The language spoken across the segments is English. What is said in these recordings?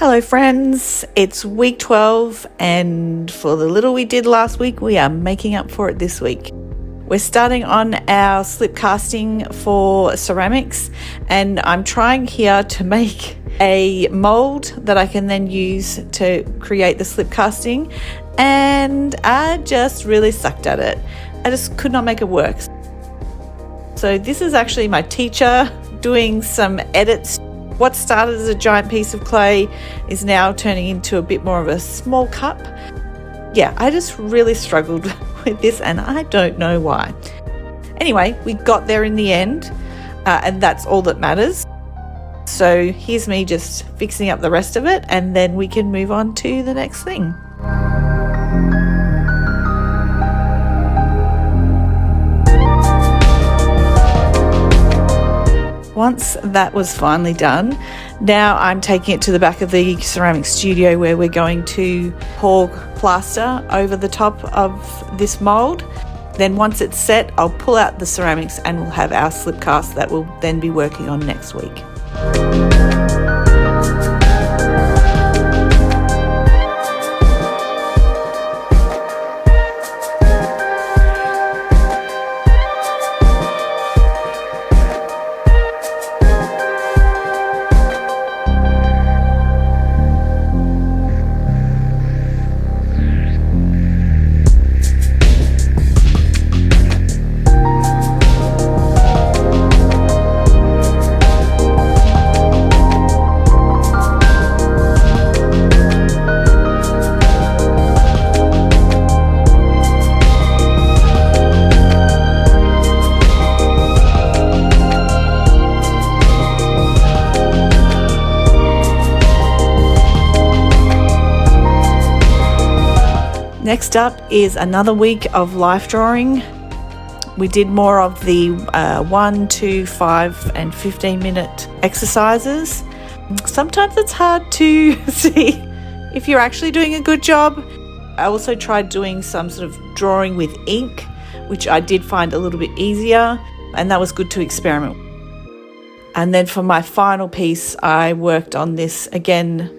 Hello friends, it's week 12 and for the little we did last week, we are making up for it this week. We're starting on our slip casting for ceramics and I'm trying here to make a mold that I can then use to create the slip casting, and I just really sucked at it. I just could not make it work. So this is actually my teacher doing some edits. What started as a giant piece of clay is now turning into a bit more of a small cup. Yeah, I just really struggled with this and I don't know why. Anyway, we got there in the end, and that's all that matters. So here's me just fixing up the rest of it and then we can move on to the next thing. Once that was finally done, now I'm taking it to the back of the ceramic studio where we're going to pour plaster over the top of this mold. Then once it's set, I'll pull out the ceramics and we'll have our slip cast that we'll then be working on next week. Next up is another week of life drawing. We did more of the 1, 2, 5 and 15-minute exercises. Sometimes it's hard to see if you're actually doing a good job. I also tried doing some sort of drawing with ink, which I did find a little bit easier, and that was good to experiment. And then for my final piece, I worked on this again.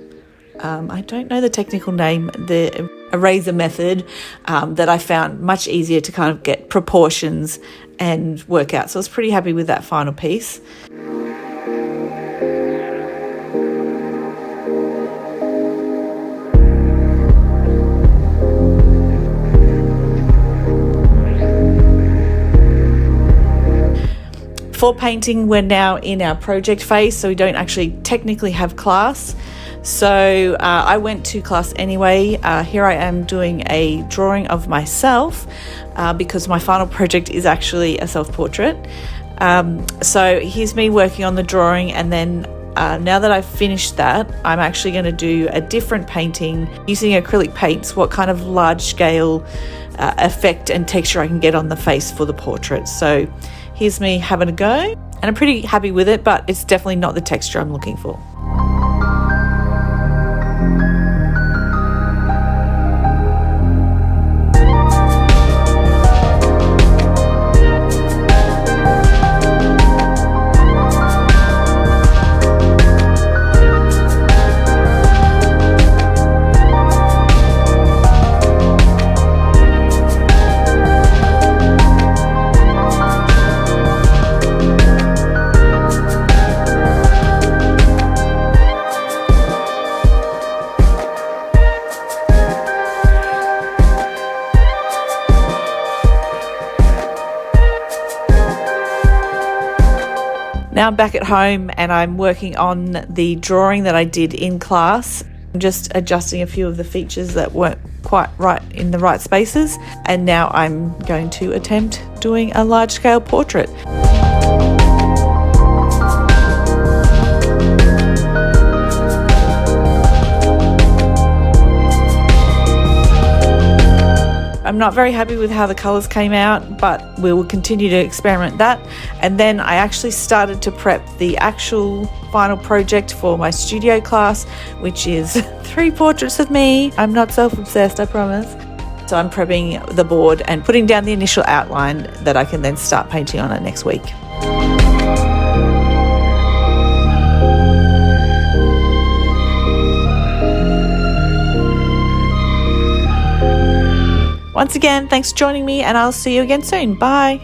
I don't know the technical name, the eraser method that I found much easier to kind of get proportions and work out. So I was pretty happy with that final piece. For painting, we're now in our project phase, so we don't actually technically have class. So I went to class anyway. Here I am doing a drawing of myself because my final project is actually a self-portrait. So here's me working on the drawing, and then now that I've finished that, I'm actually going to do a different painting using acrylic paints, what kind of large-scale effect and texture I can get on the face for the portrait. So here's me having a go, and I'm pretty happy with it, but it's definitely not the texture I'm looking for. Now I'm back at home and I'm working on the drawing that I did in class. I'm just adjusting a few of the features that weren't quite right in the right spaces, and now I'm going to attempt doing a large-scale portrait. I'm not very happy with how the colours came out, but we will continue to experiment that. And then I actually started to prep the actual final project for my studio class, which is 3 portraits of me. I'm not self-obsessed, I promise. So I'm prepping the board and putting down the initial outline that I can then start painting on it next week. Once again, thanks for joining me, and I'll see you again soon. Bye.